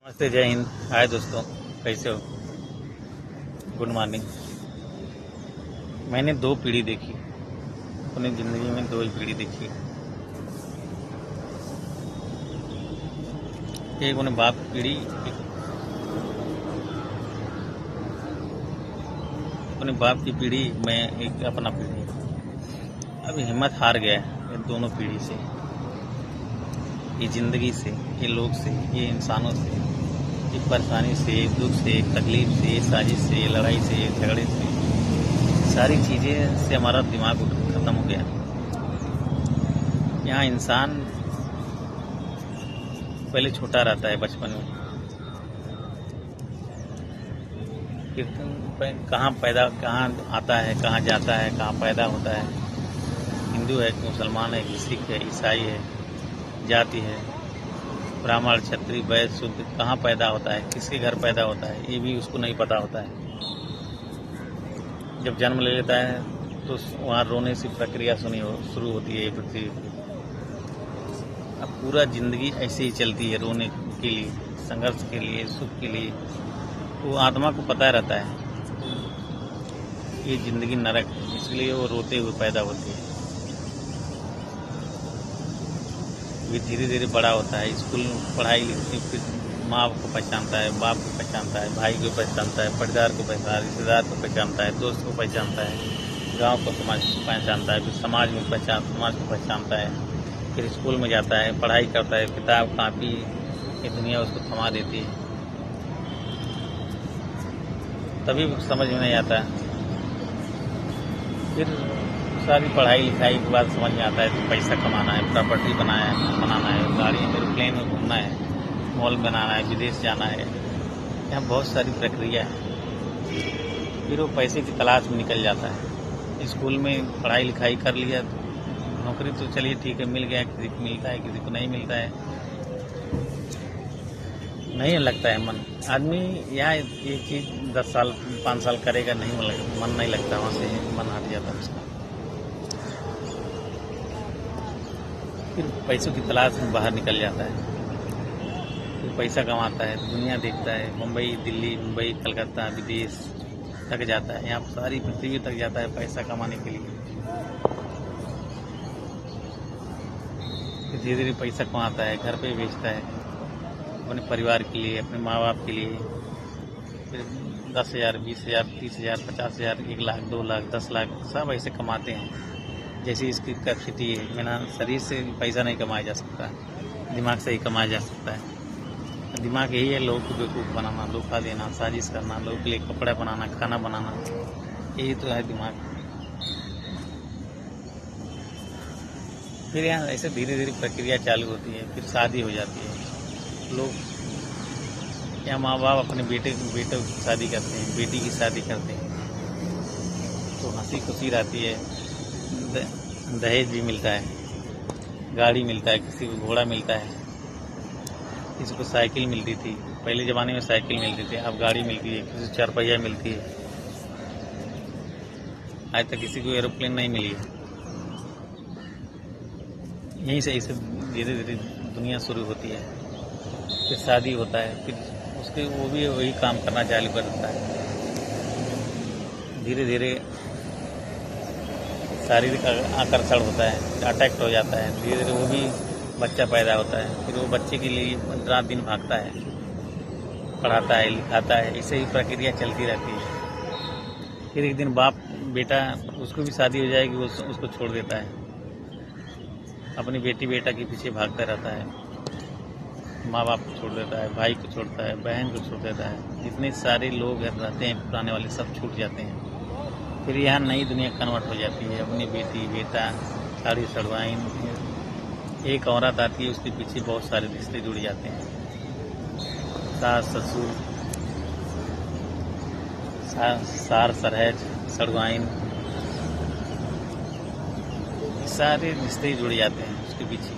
नमस्ते, जय हिंद। हाय दोस्तों, कैसे हो? Good morning. मैंने दो पीढ़ी देखी अपनी ज़िंदगी में, दो ही पीढ़ी देखी। एक अपने बाप की पीढ़ी, अपने बाप की पीढ़ी में एक अपना पीढ़ी। अभी हिम्मत हार गया है इन दोनों पीढ़ी से, ये ज़िंदगी से, ये लोग से, ये इंसानों से, ये परेशानी से, दुख से, तकलीफ से, साजिश से, लड़ाई से, झगड़े से, सारी चीज़ें से हमारा दिमाग ख़त्म हो गया। यहाँ इंसान पहले छोटा रहता है बचपन में, फिर कहाँ आता है, कहाँ जाता है, कहाँ पैदा होता है, हिंदू है, मुसलमान है, सिख है, ईसाई है, जाति है, ब्राह्मण, क्षत्रिय, वैश्य, शूद्र, कहाँ पैदा होता है, किसके घर पैदा होता है, ये भी उसको नहीं पता होता है। जब जन्म ले लेता है तो वहाँ रोने की प्रक्रिया शुरू होती है ये पृथ्वी पर। अब पूरा ज़िंदगी ऐसे ही चलती है, रोने के लिए, संघर्ष के लिए, सुख के लिए। वो आत्मा को पता रहता है ये ज़िंदगी नरक है, इसलिए वो रोते हुए पैदा होती है। ये धीरे धीरे बड़ा होता है, स्कूल पढ़ाई लिखती, फिर माँ को पहचानता है, बाप को पहचानता है, भाई को पहचानता है, परिवार को पहचानता है, रिश्तेदार को पहचानता है, दोस्त को पहचानता है, गांव को, समाज को पहचानता है, फिर समाज को पहचानता है, फिर स्कूल में जाता है, पढ़ाई करता है, किताब कॉपी ये दुनिया उसको थमा देती है। तभी समझ में नहीं आता। फिर सारी पढ़ाई लिखाई के बाद समझ में आता है तो पैसा कमाना है, प्रॉपर्टी बनाना है, गाड़ी एरोप्लेन में घूमना है, मॉल बनाना है, विदेश जाना है। यहाँ बहुत सारी प्रक्रिया है। फिर वो पैसे की तलाश में निकल जाता है। स्कूल में पढ़ाई लिखाई कर लिया, नौकरी तो चलिए ठीक है, मिल गया, किसी को मिलता है, किसी को नहीं मिलता है, नहीं लगता है मन। आदमी यहाँ ये चीज़ 10 साल 5 साल करेगा, मन नहीं लगता, वहाँ से मन हट जाता है उसका। फिर पैसों की तलाश में बाहर निकल जाता है, फिर पैसा कमाता है, दुनिया देखता है, मुंबई, दिल्ली, मुंबई, कलकत्ता, विदेश तक जाता है, यहाँ सारी पृथ्वी तक जाता है पैसा कमाने के लिए। फिर धीरे धीरे पैसा कमाता है, घर पे बेचता है, अपने परिवार के लिए, अपने माँ बाप के लिए। फिर 10,000, 20,000, 30,000, 50,000, 1 लाख, 2 लाख, 10 लाख सब ऐसे कमाते हैं जैसे इसकी कैपेसिटी है। बिना शरीर से पैसा नहीं कमाया जा सकता, दिमाग से ही कमाया जा सकता है। दिमाग यही है, लोगों को बेवकूफ़ बनाना, धोखा देना, साजिश करना, लोगों के लिए कपड़ा बनाना, खाना बनाना, यही तो है दिमाग। फिर यहाँ ऐसे धीरे धीरे प्रक्रिया चालू होती है, फिर शादी हो जाती है। लोग यहाँ माँ बाप अपने बेटे की शादी करते हैं, बेटी की शादी करते हैं, तो हंसी खुशी रहती है। दहेज भी मिलता है, गाड़ी मिलता है, किसी को घोड़ा मिलता है, किसी को साइकिल मिलती थी। पहले ज़माने में साइकिल मिलती थी, अब गाड़ी मिलती है, किसी को 4 पहिया मिलती है। आज तक किसी को एरोप्लेन नहीं मिली है। यहीं से ऐसे धीरे धीरे दुनिया शुरू होती है। फिर शादी होता है, फिर उसके वो भी वही काम करना चालू कर देता है। धीरे धीरे शारीरिक आकर्षण होता है, अटैक्ट हो जाता है, धीरे धीरे वो भी बच्चा पैदा होता है। फिर वो बच्चे के लिए रात दिन भागता है, पढ़ाता है, लिखाता है, ऐसे ही प्रक्रिया चलती रहती है। फिर एक दिन बाप बेटा, उसको भी शादी हो जाएगी, वो उसको छोड़ देता है, अपनी बेटी बेटा के पीछे भागता रहता है, माँ बाप को छोड़ देता है, भाई को छोड़ता है, बहन को छोड़ देता है। जितने सारे लोग रहते हैं पुराने वाले, सब छूट जाते हैं। फिर यहाँ नई दुनिया कन्वर्ट हो जाती है। अपनी बेटी बेटा, साड़ी सड़वाइन, एक औरत आती है, उसके पीछे बहुत सारे रिश्ते जुड़ जाते हैं। सास ससुर, सार सरहज, सड़वाइन, सारे रिश्ते जुड़ जाते हैं उसके पीछे।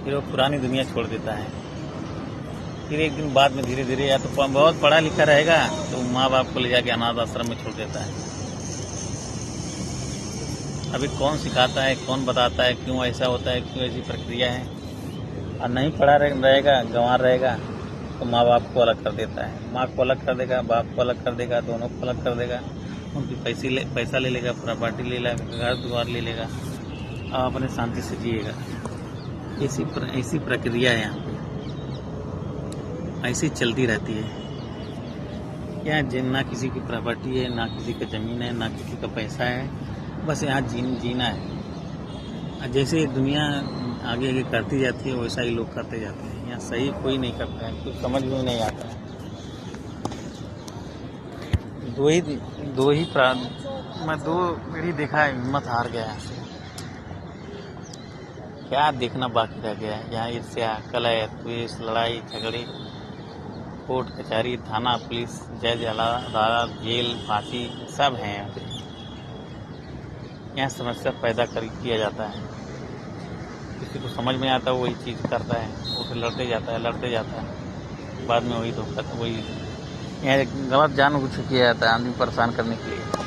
फिर वो पुरानी दुनिया छोड़ देता है। फिर एक दिन बाद में धीरे धीरे, या तो बहुत पढ़ा लिखा रहेगा तो माँ बाप को ले जाके अनाथ आश्रम में छोड़ देता है। अभी कौन सिखाता है, कौन बताता है, क्यों ऐसा होता है, क्यों ऐसी प्रक्रिया है, और नहीं पढ़ा रहेगा, गंवार रहेगा तो माँ बाप को अलग कर देता है, माँ को अलग कर देगा, बाप को अलग कर देगा, दोनों को अलग कर देगा, उनकी पैसा ले लेगा, प्रॉपर्टी ले लेगा, घर द्वार ले लेगा, आप अपने शांति से जिएगा। ऐसी प्रक्रिया है यहाँ पे, ऐसी चलती रहती है। यहाँ ना किसी की प्रॉपर्टी है, ना किसी का ज़मीन है, ना किसी का पैसा है, बस यहाँ जीना है। जैसे दुनिया आगे आगे करती जाती है वैसा ही लोग करते जाते हैं। यहाँ सही कोई नहीं करता है, कुछ समझ में नहीं आता है। मैं दो पीढ़ी देखा है, हिम्मत हार गया है। क्या देखना बाकी रह गया है? यहाँ ईर्ष्या, कलह, द्वेष, लड़ाई झगड़े, कोर्ट कचहरी, थाना, पुलिस, जज, अदालत, जेल, फांसी सब हैं यहाँ पे। यहाँ समस्या पैदा किया जाता है। किसी को समझ में आता है वही चीज़ करता है, वो फिर लड़ते जाता है, बाद में वही धोखा, वही यहाँ गलत जानबूझ के किया जाता है आदमी परेशान करने के लिए।